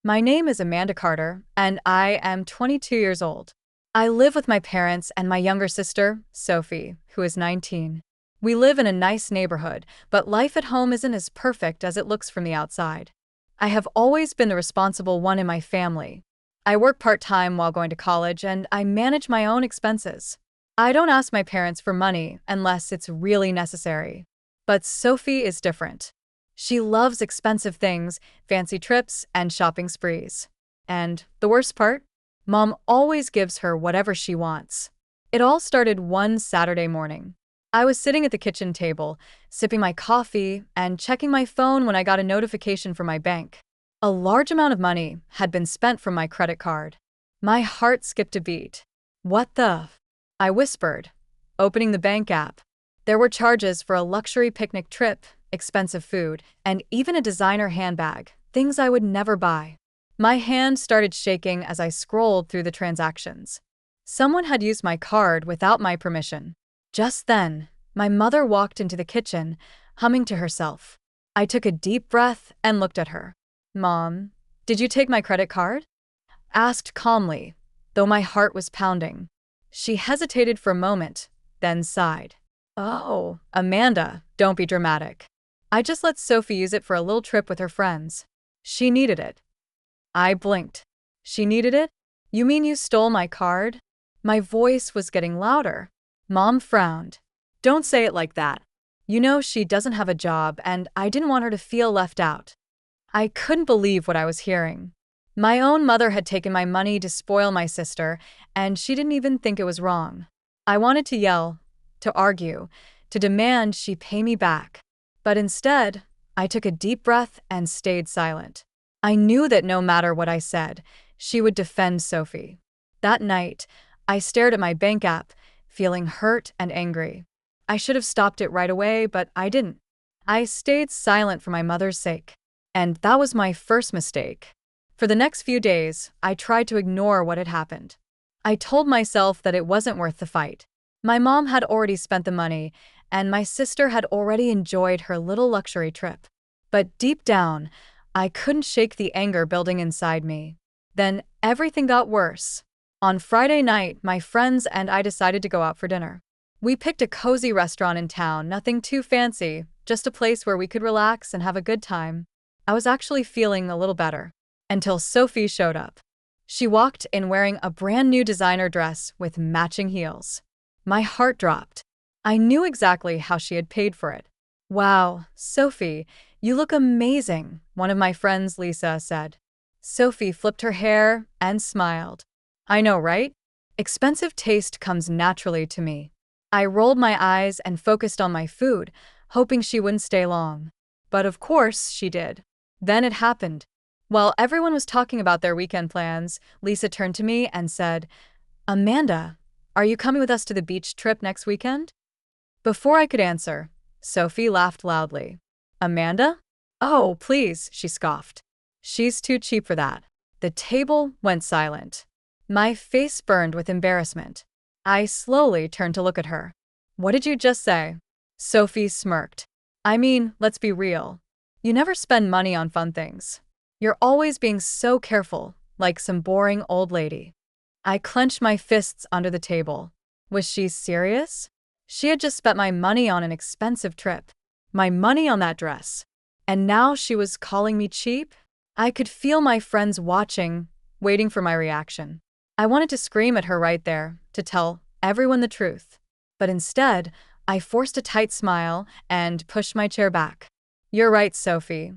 My name is Amanda Carter, and I am 22 years old. I live with my parents and my younger sister, Sophie, who is 19. We live in a nice neighborhood, but life at home isn't as perfect as it looks from the outside. I have always been the responsible one in my family. I work part-time while going to college, and I manage my own expenses. I don't ask my parents for money unless it's really necessary. But Sophie is different. She loves expensive things, fancy trips, and shopping sprees. And the worst part? Mom always gives her whatever she wants. It all started one Saturday morning. I was sitting at the kitchen table, sipping my coffee and checking my phone when I got a notification from my bank. A large amount of money had been spent from my credit card. My heart skipped a beat. What the? I whispered, opening the bank app. There were charges for a luxury picnic trip, expensive food, and even a designer handbag, things I would never buy. My hand started shaking as I scrolled through the transactions. Someone had used my card without my permission. Just then, my mother walked into the kitchen, humming to herself. I took a deep breath and looked at her. "Mom, did you take my credit card?" Asked calmly, though my heart was pounding. She hesitated for a moment, then sighed. "Oh, Amanda, don't be dramatic. I just let Sophie use it for a little trip with her friends. She needed it." I blinked. "She needed it? You mean you stole my card?" My voice was getting louder. Mom frowned. "Don't say it like that. You know she doesn't have a job, and I didn't want her to feel left out." I couldn't believe what I was hearing. My own mother had taken my money to spoil my sister, and she didn't even think it was wrong. I wanted to yell, to argue, to demand she pay me back. But instead, I took a deep breath and stayed silent. I knew that no matter what I said, she would defend Sophie. That night, I stared at my bank app, feeling hurt and angry. I should have stopped it right away, but I didn't. I stayed silent for my mother's sake. And that was my first mistake. For the next few days, I tried to ignore what had happened. I told myself that it wasn't worth the fight. My mom had already spent the money, and my sister had already enjoyed her little luxury trip. But deep down, I couldn't shake the anger building inside me. Then everything got worse. On Friday night, my friends and I decided to go out for dinner. We picked a cozy restaurant in town, nothing too fancy, just a place where we could relax and have a good time. I was actually feeling a little better, until Sophie showed up. She walked in wearing a brand new designer dress with matching heels. My heart dropped. I knew exactly how she had paid for it. "Wow, Sophie, you look amazing," one of my friends, Lisa, said. Sophie flipped her hair and smiled. "I know, right? Expensive taste comes naturally to me." I rolled my eyes and focused on my food, hoping she wouldn't stay long. But of course she did. Then it happened. While everyone was talking about their weekend plans, Lisa turned to me and said, "Amanda, are you coming with us to the beach trip next weekend?" Before I could answer, Sophie laughed loudly. "Amanda? Oh, please," she scoffed. "She's too cheap for that." The table went silent. My face burned with embarrassment. I slowly turned to look at her. "What did you just say?" Sophie smirked. "I mean, let's be real. You never spend money on fun things. You're always being so careful, like some boring old lady." I clenched my fists under the table. Was she serious? She had just spent my money on an expensive trip. My money on that dress. And now she was calling me cheap? I could feel my friends watching, waiting for my reaction. I wanted to scream at her right there, to tell everyone the truth. But instead, I forced a tight smile and pushed my chair back. "You're right, Sophie,"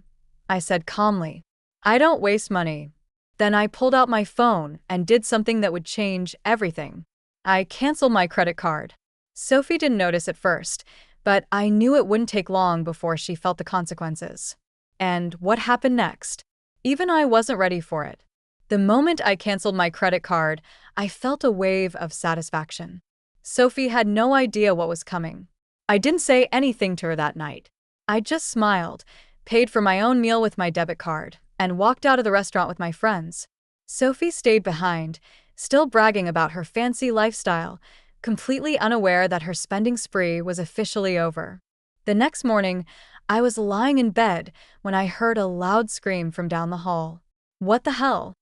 I said calmly. "I don't waste money." Then I pulled out my phone and did something that would change everything. I canceled my credit card. Sophie didn't notice at first, but I knew it wouldn't take long before she felt the consequences. And what happened next? Even I wasn't ready for it. The moment I canceled my credit card, I felt a wave of satisfaction. Sophie had no idea what was coming. I didn't say anything to her that night. I just smiled, paid for my own meal with my debit card, and walked out of the restaurant with my friends. Sophie stayed behind, still bragging about her fancy lifestyle, completely unaware that her spending spree was officially over. The next morning, I was lying in bed when I heard a loud scream from down the hall. What the hell?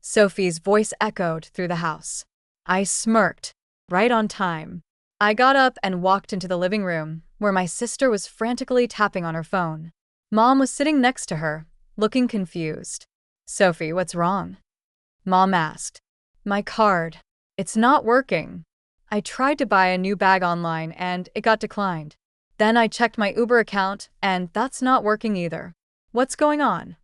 Sophie's voice echoed through the house. I smirked. Right on time. I got up and walked into the living room, where my sister was frantically tapping on her phone. Mom was sitting next to her, looking confused. Sophie, what's wrong? Mom asked. My card. It's not working. I tried to buy a new bag online and it got declined. Then I checked my Uber account and that's not working either. What's going on?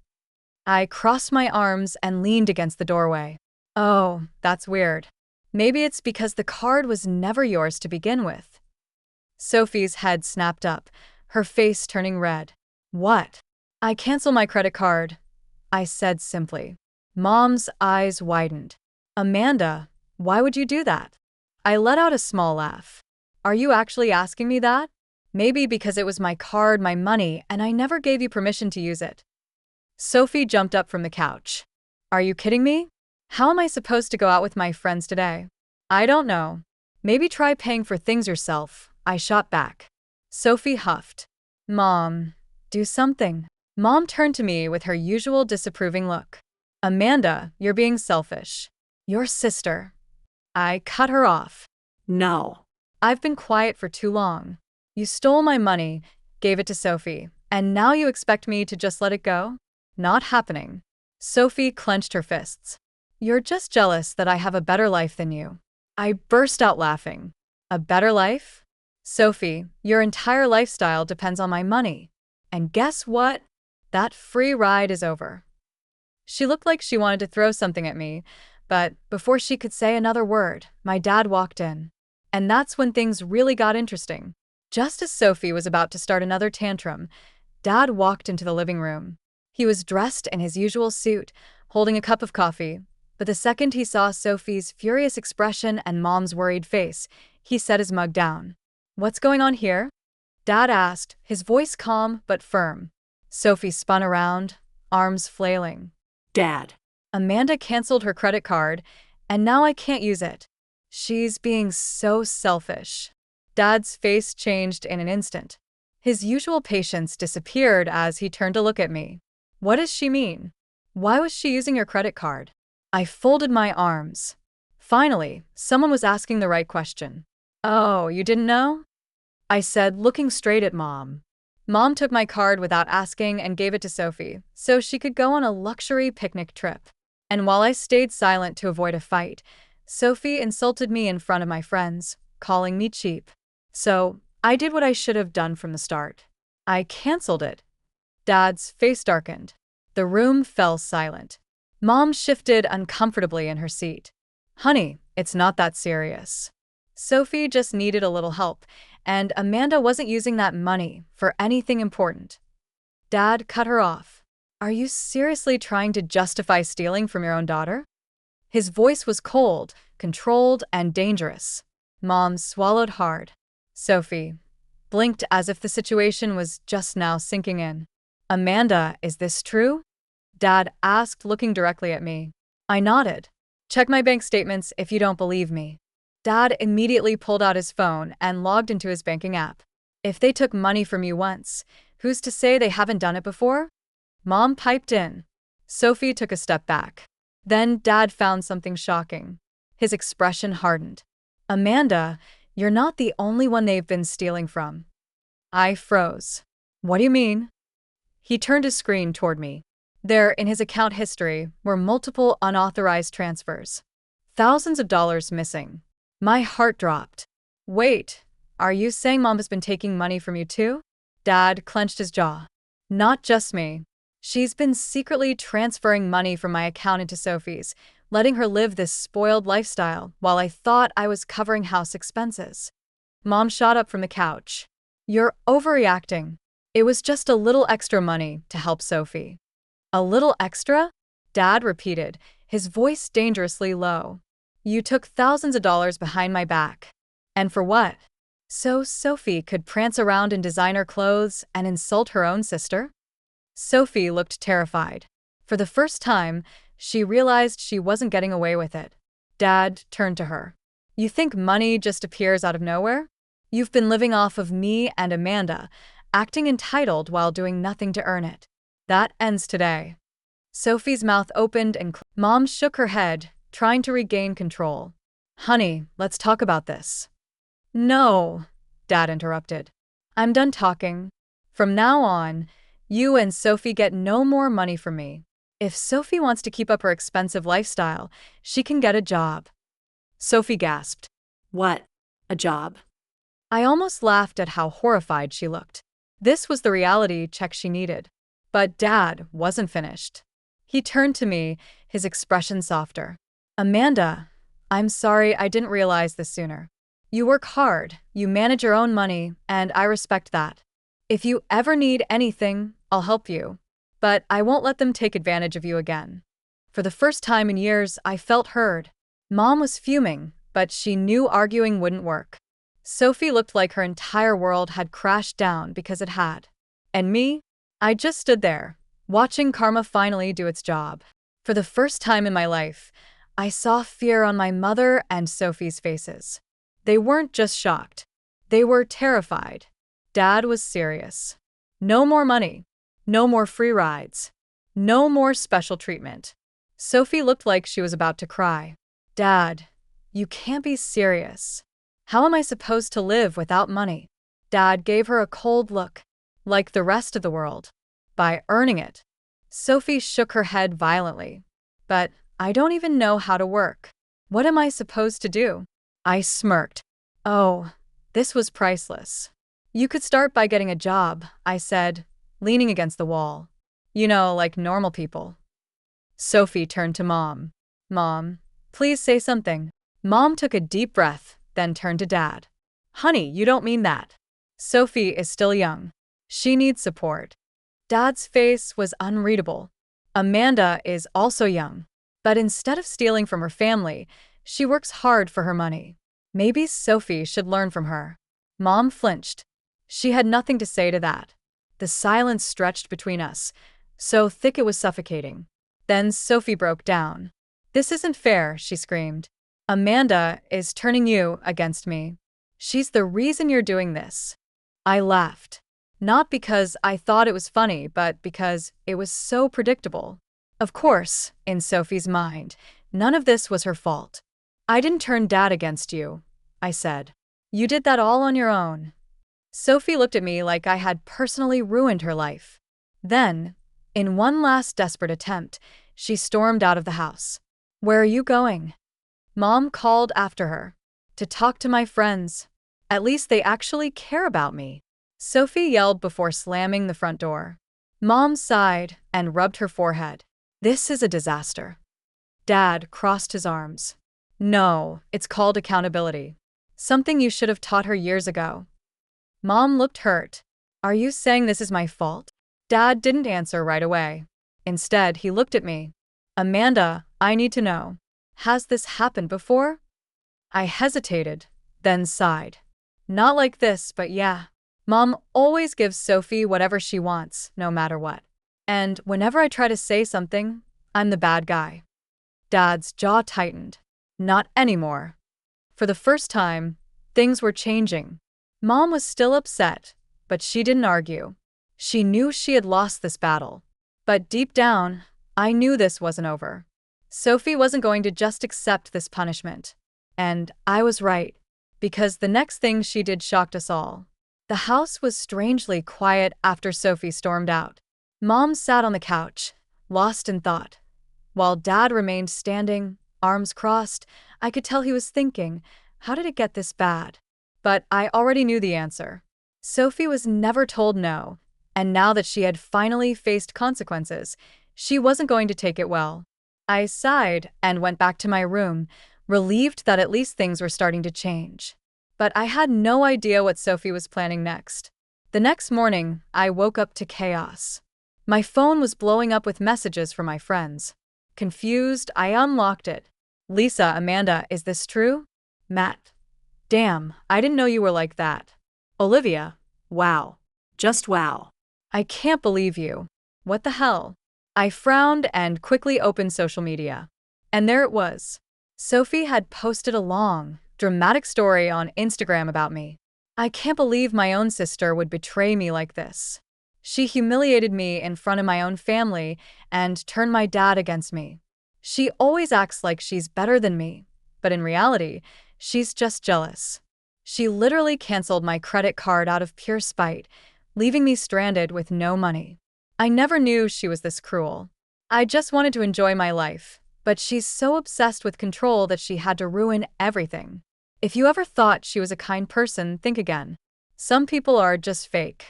I crossed my arms and leaned against the doorway. Oh, that's weird. Maybe it's because the card was never yours to begin with. Sophie's head snapped up, her face turning red. What? I cancel my credit card, I said simply. Mom's eyes widened. Amanda, why would you do that? I let out a small laugh. Are you actually asking me that? Maybe because it was my card, my money, and I never gave you permission to use it. Sophie jumped up from the couch. Are you kidding me? How am I supposed to go out with my friends today? I don't know. Maybe try paying for things yourself, I shot back. Sophie huffed. Mom, do something. Mom turned to me with her usual disapproving look. Amanda, you're being selfish. Your sister. I cut her off. No. I've been quiet for too long. You stole my money, gave it to Sophie, and now you expect me to just let it go? Not happening. Sophie clenched her fists. You're just jealous that I have a better life than you. I burst out laughing. A better life? Sophie, your entire lifestyle depends on my money. And guess what? That free ride is over. She looked like she wanted to throw something at me, but before she could say another word, my dad walked in. And that's when things really got interesting. Just as Sophie was about to start another tantrum, Dad walked into the living room. He was dressed in his usual suit, holding a cup of coffee, but the second he saw Sophie's furious expression and Mom's worried face, he set his mug down. What's going on here? Dad asked, his voice calm but firm. Sophie spun around, arms flailing. Dad. Amanda canceled her credit card, and now I can't use it. She's being so selfish. Dad's face changed in an instant. His usual patience disappeared as he turned to look at me. What does she mean? Why was she using your credit card? I folded my arms. Finally, someone was asking the right question. Oh, you didn't know? I said, looking straight at Mom. Mom took my card without asking and gave it to Sophie, so she could go on a luxury picnic trip. And while I stayed silent to avoid a fight, Sophie insulted me in front of my friends, calling me cheap. So, I did what I should have done from the start. I canceled it. Dad's face darkened. The room fell silent. Mom shifted uncomfortably in her seat. Honey, it's not that serious. Sophie just needed a little help, and Amanda wasn't using that money for anything important. Dad cut her off. Are you seriously trying to justify stealing from your own daughter? His voice was cold, controlled, and dangerous. Mom swallowed hard. Sophie blinked as if the situation was just now sinking in. Amanda, is this true? Dad asked, looking directly at me. I nodded. Check my bank statements if you don't believe me. Dad immediately pulled out his phone and logged into his banking app. If they took money from you once, who's to say they haven't done it before? Mom piped in. Sophie took a step back. Then Dad found something shocking. His expression hardened. Amanda, you're not the only one they've been stealing from. I froze. What do you mean? He turned his screen toward me. There, in his account history, were multiple unauthorized transfers. Thousands of dollars missing. My heart dropped. Wait, are you saying Mom has been taking money from you too? Dad clenched his jaw. Not just me. She's been secretly transferring money from my account into Sophie's, letting her live this spoiled lifestyle while I thought I was covering house expenses. Mom shot up from the couch. You're overreacting. It was just a little extra money to help Sophie. A little extra? Dad repeated, his voice dangerously low. You took thousands of dollars behind my back. And for what? So Sophie could prance around in designer clothes and insult her own sister? Sophie looked terrified. For the first time, she realized she wasn't getting away with it. Dad turned to her. You think money just appears out of nowhere? You've been living off of me and Amanda, acting entitled while doing nothing to earn it. That ends today. Sophie's mouth opened and Mom shook her head, trying to regain control. Honey, let's talk about this. No, Dad interrupted. I'm done talking. From now on, you and Sophie get no more money from me. If Sophie wants to keep up her expensive lifestyle, she can get a job. Sophie gasped. What? A job? I almost laughed at how horrified she looked. This was the reality check she needed. But Dad wasn't finished. He turned to me, his expression softer. Amanda, I'm sorry I didn't realize this sooner. You work hard, you manage your own money, and I respect that. If you ever need anything, I'll help you. But I won't let them take advantage of you again. For the first time in years, I felt heard. Mom was fuming, but she knew arguing wouldn't work. Sophie looked like her entire world had crashed down because it had. And me? I just stood there, watching karma finally do its job. For the first time in my life, I saw fear on my mother and Sophie's faces. They weren't just shocked. They were terrified. Dad was serious. No more money. No more free rides. No more special treatment. Sophie looked like she was about to cry. Dad, you can't be serious. How am I supposed to live without money? Dad gave her a cold look, like the rest of the world. By earning it. Sophie shook her head violently. But I don't even know how to work. What am I supposed to do? I smirked. Oh, this was priceless. You could start by getting a job, I said, leaning against the wall. You know, like normal people. Sophie turned to Mom. Mom, please say something. Mom took a deep breath, then turned to Dad. Honey, you don't mean that. Sophie is still young. She needs support. Dad's face was unreadable. Amanda is also young. But instead of stealing from her family, she works hard for her money. Maybe Sophie should learn from her. Mom flinched. She had nothing to say to that. The silence stretched between us, so thick it was suffocating. Then Sophie broke down. This isn't fair, she screamed. Amanda is turning you against me. She's the reason you're doing this. I laughed. Not because I thought it was funny, but because it was so predictable. Of course, in Sophie's mind, none of this was her fault. I didn't turn Dad against you, I said. You did that all on your own. Sophie looked at me like I had personally ruined her life. Then, in one last desperate attempt, she stormed out of the house. Where are you going? Mom called after her. To talk to my friends. At least they actually care about me. Sophie yelled before slamming the front door. Mom sighed and rubbed her forehead. This is a disaster. Dad crossed his arms. No, it's called accountability. Something you should have taught her years ago. Mom looked hurt. Are you saying this is my fault? Dad didn't answer right away. Instead, he looked at me. Amanda, I need to know. Has this happened before? I hesitated, then sighed. Not like this, but yeah. Mom always gives Sophie whatever she wants, no matter what. And whenever I try to say something, I'm the bad guy. Dad's jaw tightened. Not anymore. For the first time, things were changing. Mom was still upset, but she didn't argue. She knew she had lost this battle. But deep down, I knew this wasn't over. Sophie wasn't going to just accept this punishment. And I was right, because the next thing she did shocked us all. The house was strangely quiet after Sophie stormed out. Mom sat on the couch, lost in thought. While Dad remained standing, arms crossed, I could tell he was thinking, how did it get this bad? But I already knew the answer. Sophie was never told no, and now that she had finally faced consequences, she wasn't going to take it well. I sighed and went back to my room, relieved that at least things were starting to change. But I had no idea what Sophie was planning next. The next morning, I woke up to chaos. My phone was blowing up with messages from my friends. Confused, I unlocked it. Lisa, Amanda, is this true? Matt. Damn, I didn't know you were like that. Olivia. Wow. Just wow. I can't believe you. What the hell? I frowned and quickly opened social media. And there it was. Sophie had posted a long, dramatic story on Instagram about me. I can't believe my own sister would betray me like this. She humiliated me in front of my own family and turned my dad against me. She always acts like she's better than me, but in reality, she's just jealous. She literally canceled my credit card out of pure spite, leaving me stranded with no money. I never knew she was this cruel. I just wanted to enjoy my life, but she's so obsessed with control that she had to ruin everything. If you ever thought she was a kind person, think again. Some people are just fake.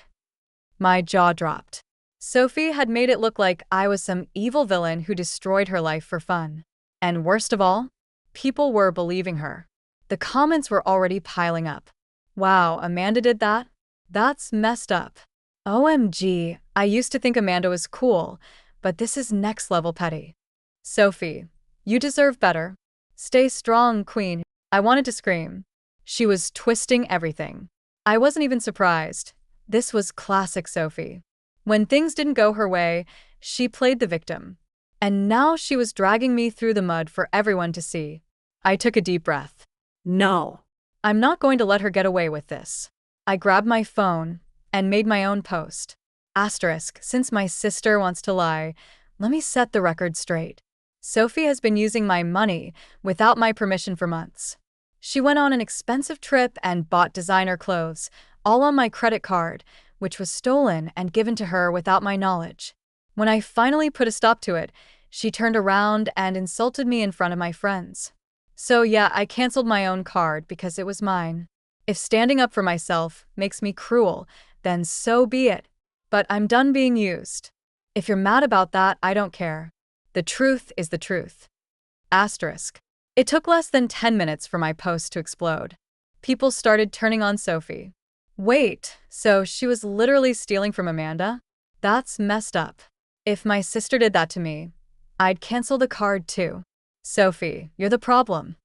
My jaw dropped. Sophie had made it look like I was some evil villain who destroyed her life for fun. And worst of all, people were believing her. The comments were already piling up. Wow, Amanda did that? That's messed up. OMG, I used to think Amanda was cool, but this is next level petty. Sophie, you deserve better. Stay strong, queen. I wanted to scream. She was twisting everything. I wasn't even surprised. This was classic Sophie. When things didn't go her way, she played the victim. And now she was dragging me through the mud for everyone to see. I took a deep breath. No. I'm not going to let her get away with this. I grabbed my phone and made my own post. Asterisk, since my sister wants to lie, let me set the record straight. Sophie has been using my money without my permission for months. She went on an expensive trip and bought designer clothes, all on my credit card, which was stolen and given to her without my knowledge. When I finally put a stop to it, she turned around and insulted me in front of my friends. So yeah, I canceled my own card because it was mine. If standing up for myself makes me cruel, then so be it. But I'm done being used. If you're mad about that, I don't care. The truth is the truth. Asterisk. It took less than 10 minutes for my post to explode. People started turning on Sophie. Wait, so she was literally stealing from Amanda? That's messed up. If my sister did that to me, I'd cancel the card too. Sophie, you're the problem.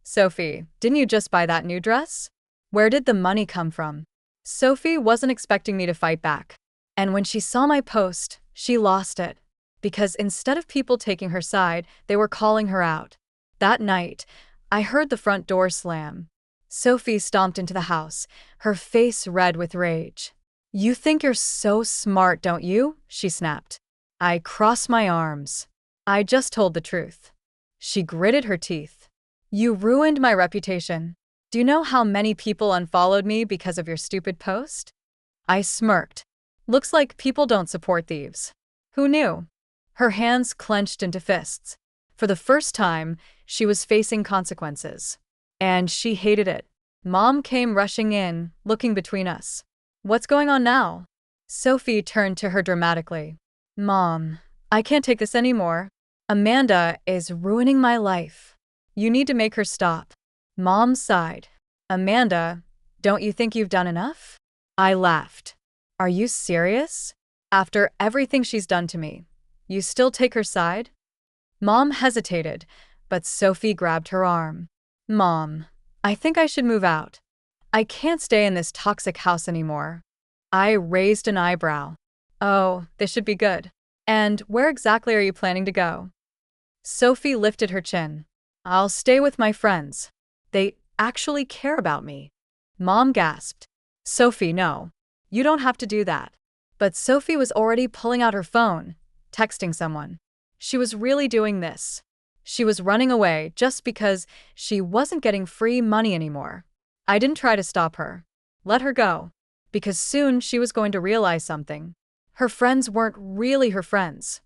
Sophie, didn't you just buy that new dress? Where did the money come from? Sophie wasn't expecting me to fight back. And when she saw my post, she lost it. Because instead of people taking her side, they were calling her out. That night, I heard the front door slam. Sophie stomped into the house, her face red with rage. You think you're so smart, don't you? She snapped. I crossed my arms. I just told the truth. She gritted her teeth. You ruined my reputation. Do you know how many people unfollowed me because of your stupid post? I smirked. Looks like people don't support thieves. Who knew? Her hands clenched into fists. For the first time, she was facing consequences. And she hated it. Mom came rushing in, looking between us. What's going on now? Sophie turned to her dramatically. Mom, I can't take this anymore. Amanda is ruining my life. You need to make her stop. Mom sighed. Amanda, don't you think you've done enough? I laughed. Are you serious? After everything she's done to me, you still take her side? Mom hesitated, but Sophie grabbed her arm. Mom, I think I should move out. I can't stay in this toxic house anymore. I raised an eyebrow. Oh, this should be good. And where exactly are you planning to go? Sophie lifted her chin. I'll stay with my friends. They actually care about me. Mom gasped. Sophie, no. You don't have to do that. But Sophie was already pulling out her phone, texting someone. She was really doing this. She was running away just because she wasn't getting free money anymore. I didn't try to stop her. Let her go. Because soon she was going to realize something. Her friends weren't really her friends.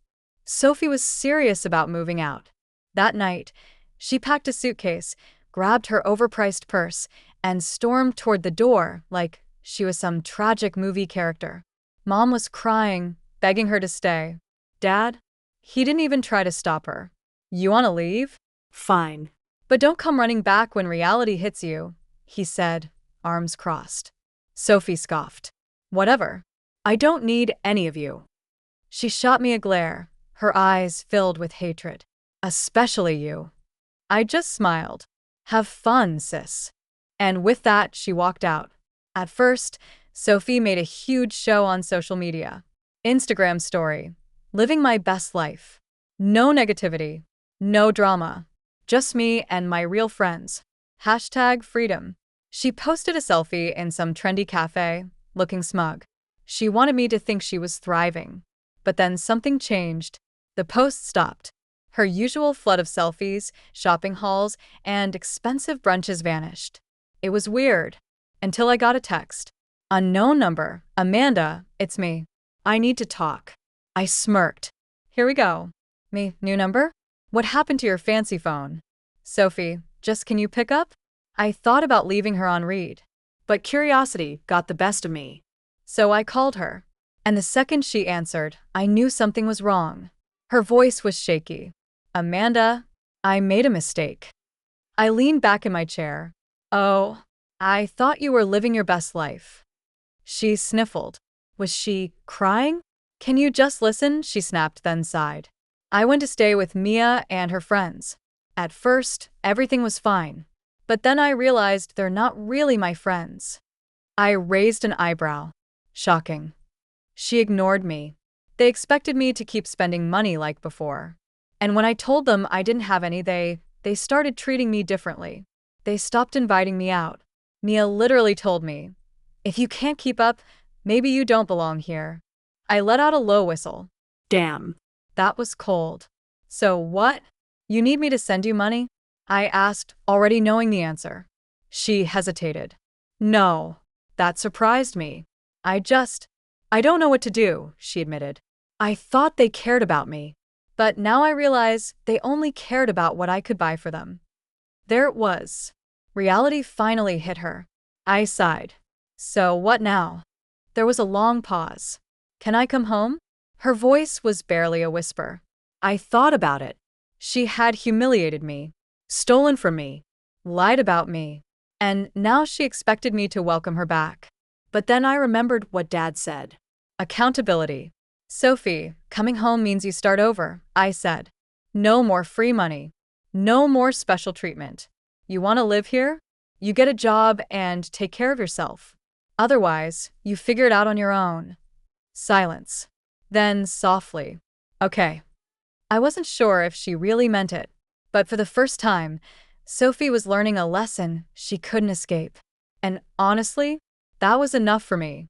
Sophie was serious about moving out. That night, she packed a suitcase, grabbed her overpriced purse, and stormed toward the door like she was some tragic movie character. Mom was crying, begging her to stay. Dad? He didn't even try to stop her. You want to leave? Fine. But don't come running back when reality hits you, he said, arms crossed. Sophie scoffed. Whatever. I don't need any of you. She shot me a glare, her eyes filled with hatred. Especially you. I just smiled. Have fun, sis. And with that, she walked out. At first, Sophie made a huge show on social media. Instagram story. Living my best life. No negativity. No drama. Just me and my real friends. Hashtag freedom. She posted a selfie in some trendy cafe, looking smug. She wanted me to think she was thriving. But then something changed. The post stopped. Her usual flood of selfies, shopping hauls, and expensive brunches vanished. It was weird. Until I got a text. Unknown number. Amanda, it's me. I need to talk. I smirked. Here we go. Me, new number? What happened to your fancy phone? Sophie, just can you pick up? I thought about leaving her on read. But curiosity got the best of me. So I called her. And the second she answered, I knew something was wrong. Her voice was shaky. Amanda, I made a mistake. I leaned back in my chair. Oh, I thought you were living your best life. She sniffled. Was she crying? Can you just listen? She snapped, then sighed. I went to stay with Mia and her friends. At first, everything was fine. But then I realized they're not really my friends. I raised an eyebrow. Shocking. She ignored me. They expected me to keep spending money like before. And when I told them I didn't have any, they started treating me differently. They stopped inviting me out. Mia literally told me, if you can't keep up, maybe you don't belong here. I let out a low whistle. Damn. That was cold. So what? You need me to send you money? I asked, already knowing the answer. She hesitated. No. That surprised me. I don't know what to do, she admitted. I thought they cared about me. But now I realize they only cared about what I could buy for them. There it was. Reality finally hit her. I sighed. So what now? There was a long pause. Can I come home? Her voice was barely a whisper. I thought about it. She had humiliated me, stolen from me, lied about me, and now she expected me to welcome her back. But then I remembered what Dad said. Accountability. Sophie, coming home means you start over, I said. No more free money. No more special treatment. You want to live here? You get a job and take care of yourself. Otherwise, you figure it out on your own. Silence. Then, softly. Okay. I wasn't sure if she really meant it, but for the first time, Sophie was learning a lesson she couldn't escape. And honestly, that was enough for me.